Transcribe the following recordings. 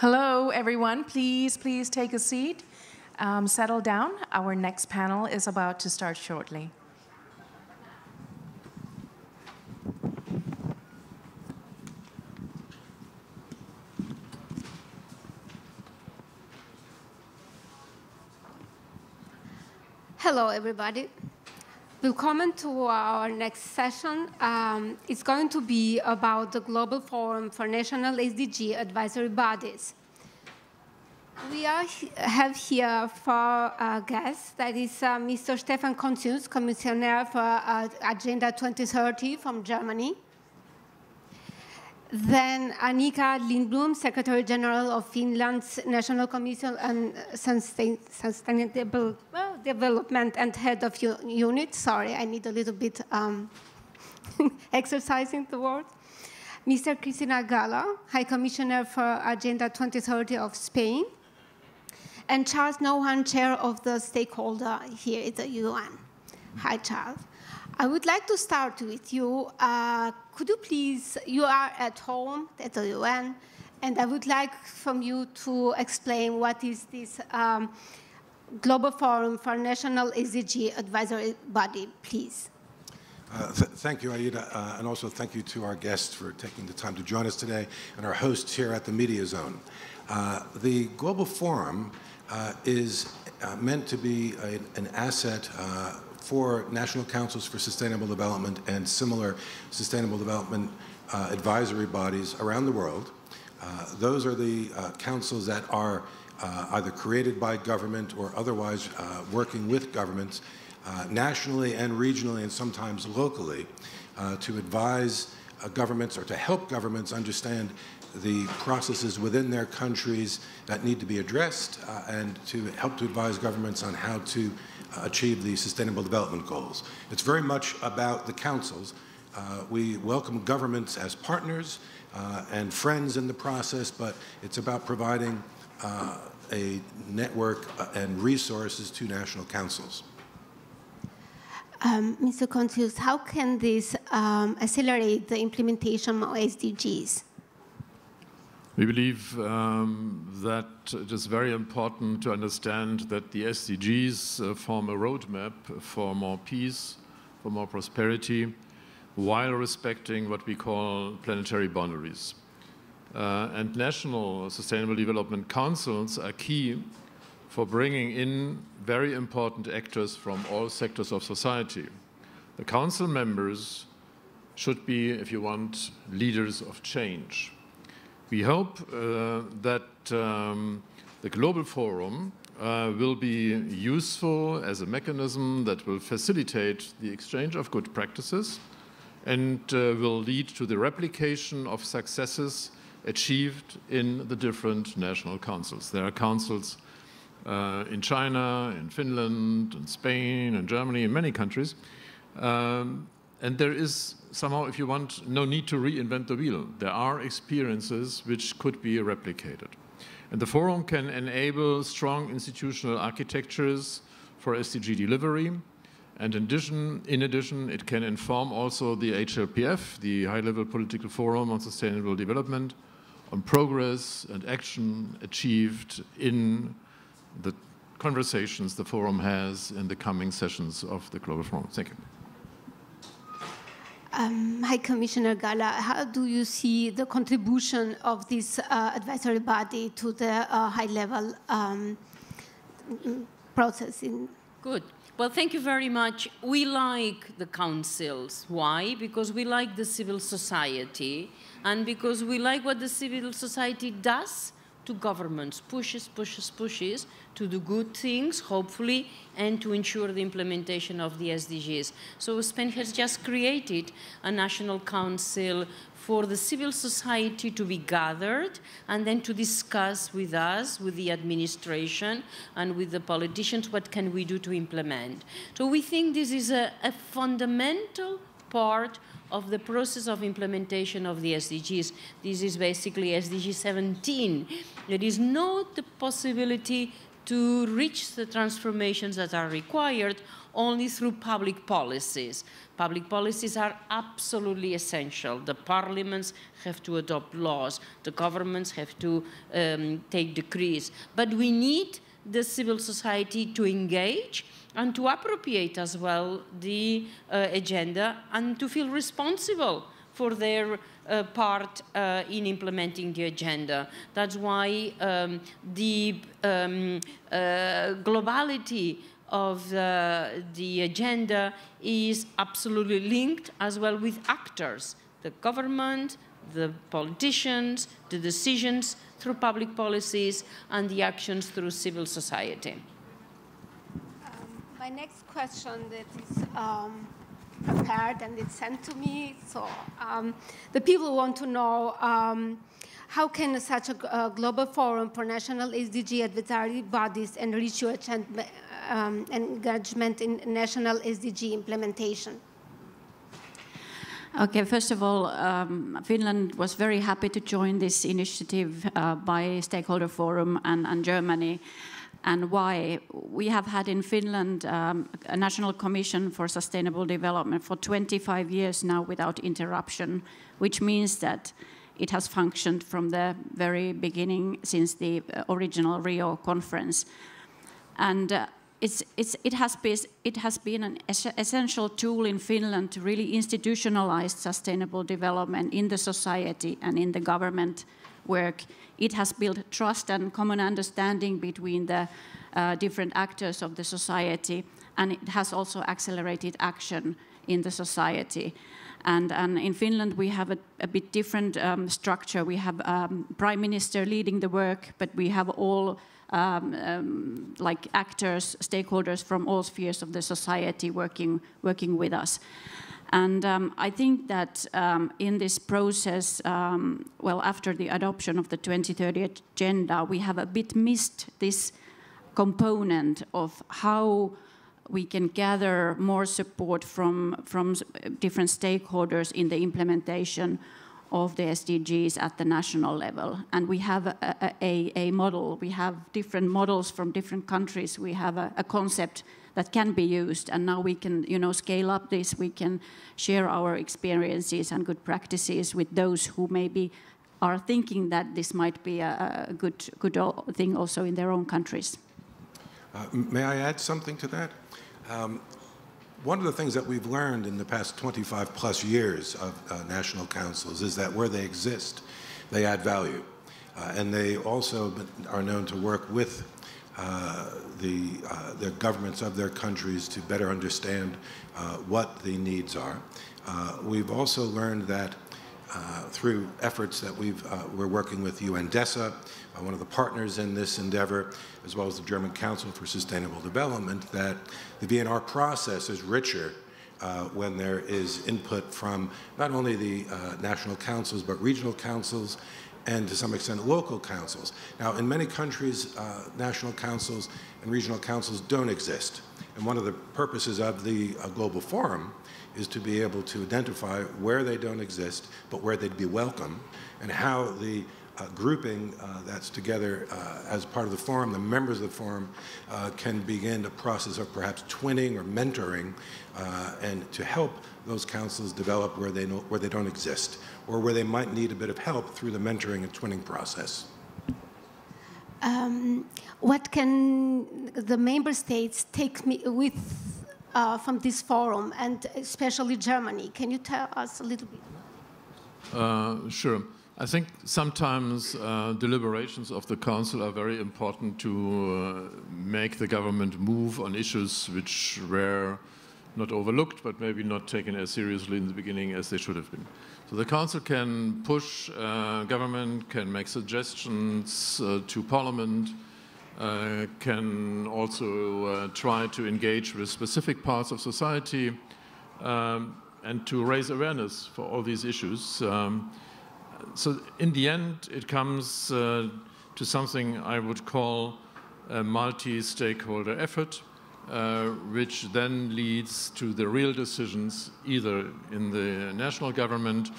Hello, everyone. Please take a seat. Settle down. Our next panel is about to start shortly. Hello, everybody. Welcome to our next session. It's going to be about the Global Forum for National SDG Advisory Bodies. We have here for a guest, that is Mr. Stephan Contius, Commissioner for Agenda 2030 from Germany. Then Annika Lindblom, Secretary General of Finland's National Commission on Sustainable Development and Head of Unit. Sorry, I need a little bit exercising the word. Mr. Cristina Gallach, High Commissioner for Agenda 2030 of Spain. And Charles Nouhan, Chair of the Stakeholder here at the UN. Hi, Charles. I would like to start with you. Could you please, you are at home at the UN, and I would like from you to explain what is this Global Forum for National SDG Advisory Body, please. Thank you, Aida, and also thank you to our guests for taking the time to join us today, and our hosts here at the Media Zone. The Global Forum is meant to be an asset for national councils for sustainable development and similar sustainable development advisory bodies around the world. Those are the councils that are either created by government or otherwise working with governments nationally and regionally and sometimes locally to advise governments or to help governments understand the processes within their countries that need to be addressed and to help to advise governments on how to achieve the sustainable development goals. It's very much about the councils. We welcome governments as partners and friends in the process, but it's about providing a network and resources to national councils. Mr. Contius, how can this accelerate the implementation of SDGs? We believe that it is very important to understand that the SDGs form a roadmap for more peace, for more prosperity, while respecting what we call planetary boundaries. And national sustainable development councils are key for bringing in very important actors from all sectors of society. The council members should be, if you want, leaders of change. We hope that the Global Forum will be useful as a mechanism that will facilitate the exchange of good practices and will lead to the replication of successes achieved in the different national councils. There are councils in China, in Finland, in Spain, in Germany, in many countries. And there is somehow, if you want, no need to reinvent the wheel. There are experiences which could be replicated. And the forum can enable strong institutional architectures for SDG delivery. And in addition, it can inform also the HLPF, the High-Level Political Forum on Sustainable Development, on progress and action achieved in the conversations the forum has in the coming sessions of the Global Forum. Thank you. High Commissioner Gallach, how do you see the contribution of this advisory body to the high-level processing? Good. Well, thank you very much. We like the councils. Why? Because we like the civil society and because we like what the civil society does to governments, pushes to do good things, hopefully, and to ensure the implementation of the SDGs. So Spain has just created a national council for the civil society to be gathered and then to discuss with us, with the administration and with the politicians, what can we do to implement. So we think this is a fundamental part of the process of implementation of the SDGs. This is basically SDG 17. There is not the possibility to reach the transformations that are required only through public policies. Public policies are absolutely essential. The parliaments have to adopt laws. The governments have to take decrees. But we need the civil society to engage and to appropriate as well the agenda and to feel responsible for their part in implementing the agenda. That's why the globality of the agenda is absolutely linked as well with actors, the government, the politicians, the decisions through public policies, and the actions through civil society. My next question that is prepared and it's sent to me. So the people want to know how can such a global forum for national SDG advisory bodies enrich your engagement in national SDG implementation? Okay, first of all, Finland was very happy to join this initiative by Stakeholder Forum and Germany. And why? We have had in Finland a National Commission for Sustainable Development for 25 years now without interruption, which means that it has functioned from the very beginning since the original Rio conference. And it has been an essential tool in Finland to really institutionalize sustainable development in the society and in the government work. It has built trust and common understanding between the different actors of the society, and it has also accelerated action in the society. And in Finland, we have a bit different structure. We have Prime Minister leading the work, but we have all like actors, stakeholders from all spheres of the society working with us. And I think that in this process, well, after the adoption of the 2030 agenda, we have a bit missed this component of how we can gather more support from different stakeholders in the implementation of the SDGs at the national level. And we have a model. We have different models from different countries. We have a concept that can be used, and now we can, scale up this. We can share our experiences and good practices with those who maybe are thinking that this might be a good thing also in their own countries. May I add something to that? One of the things that we've learned in the past 25 plus years of national councils is that where they exist, they add value. And they also are known to work with the governments of their countries to better understand what the needs are. We've also learned that through efforts that we're working with UNDESA, one of the partners in this endeavor, as well as the German Council for Sustainable Development, that the VNR process is richer when there is input from not only the national councils, but regional councils, and to some extent local councils. Now, in many countries, national councils and regional councils don't exist. And one of the purposes of the Global Forum is to be able to identify where they don't exist, but where they'd be welcome, and how the grouping that's together as part of the forum, the members of the forum, can begin a process of perhaps twinning or mentoring, and to help those councils develop where they don't exist, or where they might need a bit of help through the mentoring and twinning process. What can the member states take with from this forum, and especially Germany? Can you tell us a little bit? Sure. I think sometimes deliberations of the Council are very important to make the government move on issues which were not overlooked, but maybe not taken as seriously in the beginning as they should have been. So the Council can push government, can make suggestions to Parliament, can also try to engage with specific parts of society and to raise awareness for all these issues. So in the end, it comes to something I would call a multi-stakeholder effort, which then leads to the real decisions either in the national government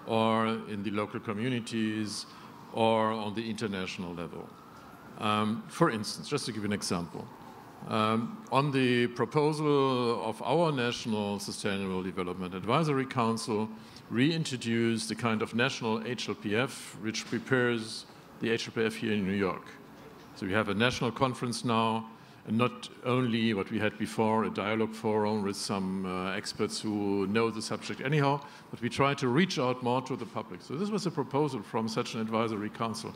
or in the local communities or on the international level. For instance, just to give you an example, on the proposal of our National Sustainable Development Advisory Council, reintroduced the kind of national HLPF which prepares the HLPF here in New York. So we have a national conference now, and not only what we had before, a dialogue forum with some experts who know the subject anyhow, but we try to reach out more to the public. So this was a proposal from such an advisory council,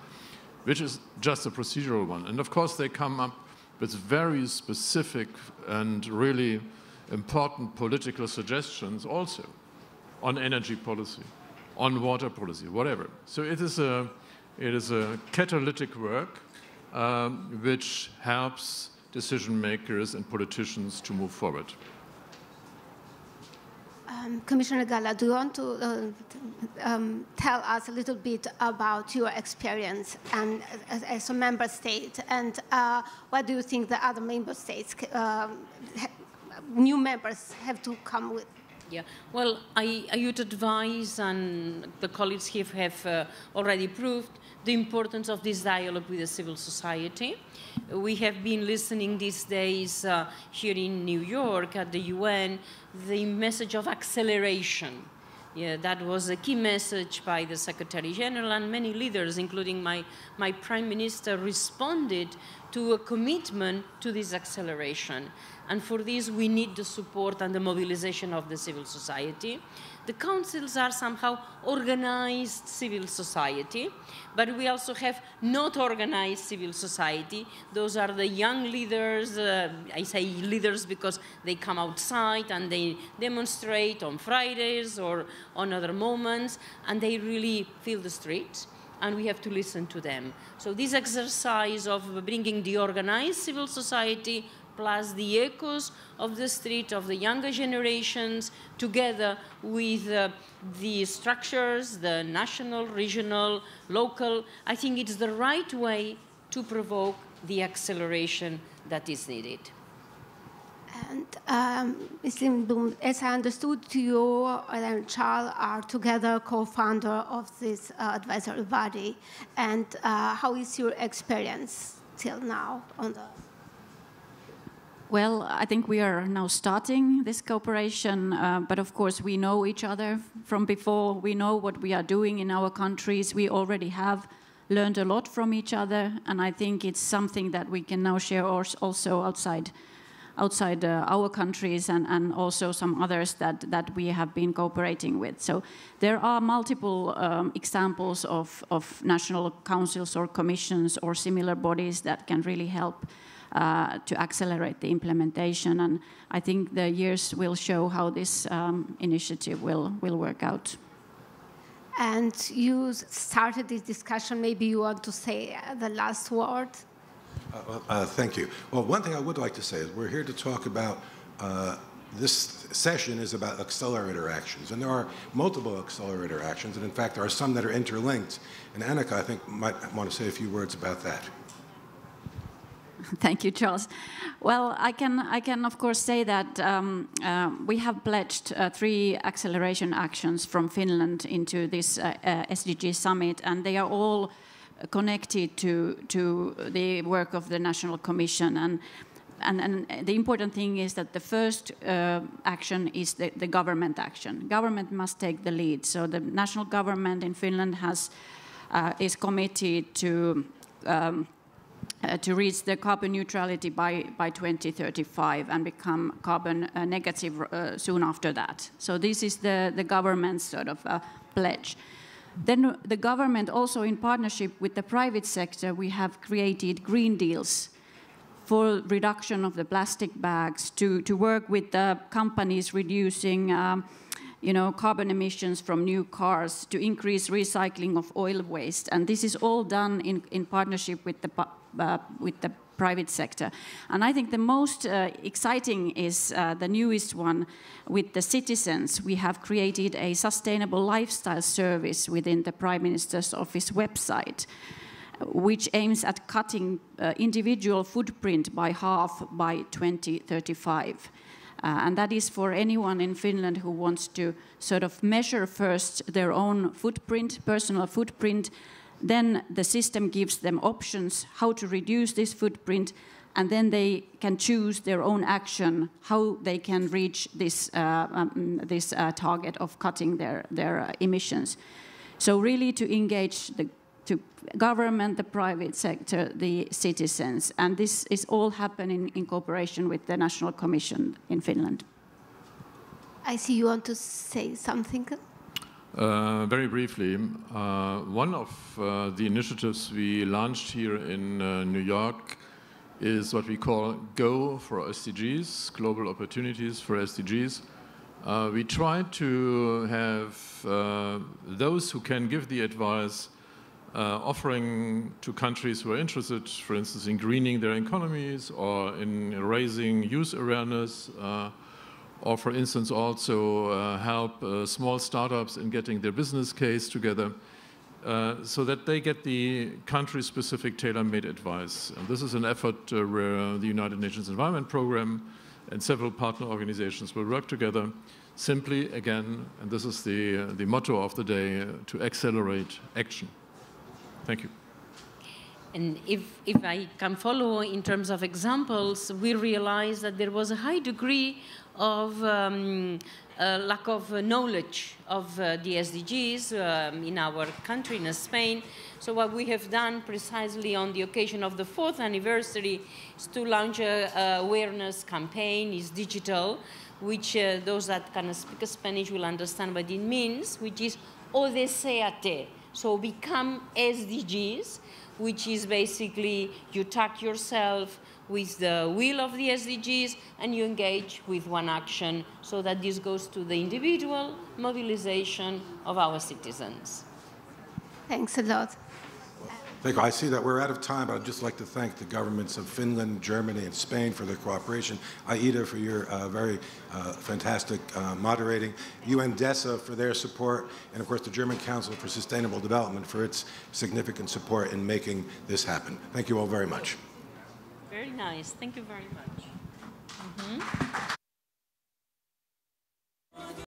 which is just a procedural one. And of course they come up with very specific and really important political suggestions also on energy policy, on water policy, whatever. So it is a catalytic work which helps decision makers and politicians to move forward. Commissioner Gallach, do you want to tell us a little bit about your experience and as a member state, and what do you think the other member states, new members, have to come with? Yeah, well, I would advise, and the colleagues here have already proved, the importance of this dialogue with the civil society. We have been listening these days here in New York at the UN, the message of acceleration. Yeah, that was a key message by the Secretary General, and many leaders, including my Prime Minister, responded to a commitment to this acceleration. And for this, we need the support and the mobilization of the civil society. The councils are somehow organized civil society, but we also have not organized civil society. Those are the young leaders. I say leaders because they come outside and they demonstrate on Fridays or on other moments, and they really fill the streets, and we have to listen to them. So this exercise of bringing the organized civil society plus the echoes of the street of the younger generations, together with the structures, the national, regional, local, I think it's the right way to provoke the acceleration that is needed. And Ms. Lindblom, as I understood, you and Charles are together co-founder of this advisory body. And how is your experience till now on the... Well, I think we are now starting this cooperation, but of course we know each other from before. We know what we are doing in our countries. We already have learned a lot from each other, and I think it's something that we can now share also outside our countries and also some others that we have been cooperating with. So there are multiple examples of national councils or commissions or similar bodies that can really help to accelerate the implementation, and I think the years will show how this initiative will work out. And you started this discussion, maybe you want to say the last word? Thank you. Well, one thing I would like to say is we're here to talk about, this session is about accelerator actions, and there are multiple accelerator actions, and in fact there are some that are interlinked, and Annika, I think, might want to say a few words about that. Thank you, Charles. Well, I can of course say that we have pledged 3 acceleration actions from Finland into this SDG summit, and they are all connected to the work of the National Commission. And the important thing is that the first action is the government action. Government must take the lead. So the national government in Finland is committed to reach the carbon neutrality by 2035 and become carbon negative soon after that. So this is the government's sort of pledge. Then the government also, in partnership with the private sector, we have created green deals for reduction of the plastic bags, to work with the companies reducing carbon emissions from new cars, to increase recycling of oil waste. And this is all done in partnership with the private sector. And I think the most exciting is the newest one with the citizens. We have created a sustainable lifestyle service within the Prime Minister's office website, which aims at cutting individual footprint by half by 2035. And that is for anyone in Finland who wants to sort of measure first their own footprint, personal footprint, then the system gives them options how to reduce this footprint, and then they can choose their own action, how they can reach this, target of cutting their emissions. So really to engage the government, the private sector, the citizens, and this is all happening in cooperation with the National Commission in Finland. I see you want to say something. Very briefly, one of the initiatives we launched here in New York is what we call GO for SDGs, Global Opportunities for SDGs. We try to have those who can give the advice offering to countries who are interested, for instance, in greening their economies or in raising youth awareness, or for instance also help small startups in getting their business case together, so that they get the country-specific tailor-made advice. And this is an effort where the United Nations Environment Programme and several partner organizations will work together, simply, again, and this is the motto of the day, to accelerate action. Thank you. And if I can follow in terms of examples, we realized that there was a high degree of lack of knowledge of the SDGs in our country, in Spain. So what we have done precisely on the occasion of the 4th anniversary is to launch an awareness campaign. It's digital, which those that can speak Spanish will understand what it means, which is Odeséate. So become SDGs, which is basically you tag yourself with the will of the SDGs and you engage with one action, so that this goes to the individual mobilization of our citizens. Thanks a lot. Thank you. I see that we're out of time, but I'd just like to thank the governments of Finland, Germany, and Spain for their cooperation. Aida, for your very fantastic moderating. UNDESA for their support, and of course the German Council for Sustainable Development for its significant support in making this happen. Thank you all very much. Very nice. Thank you very much.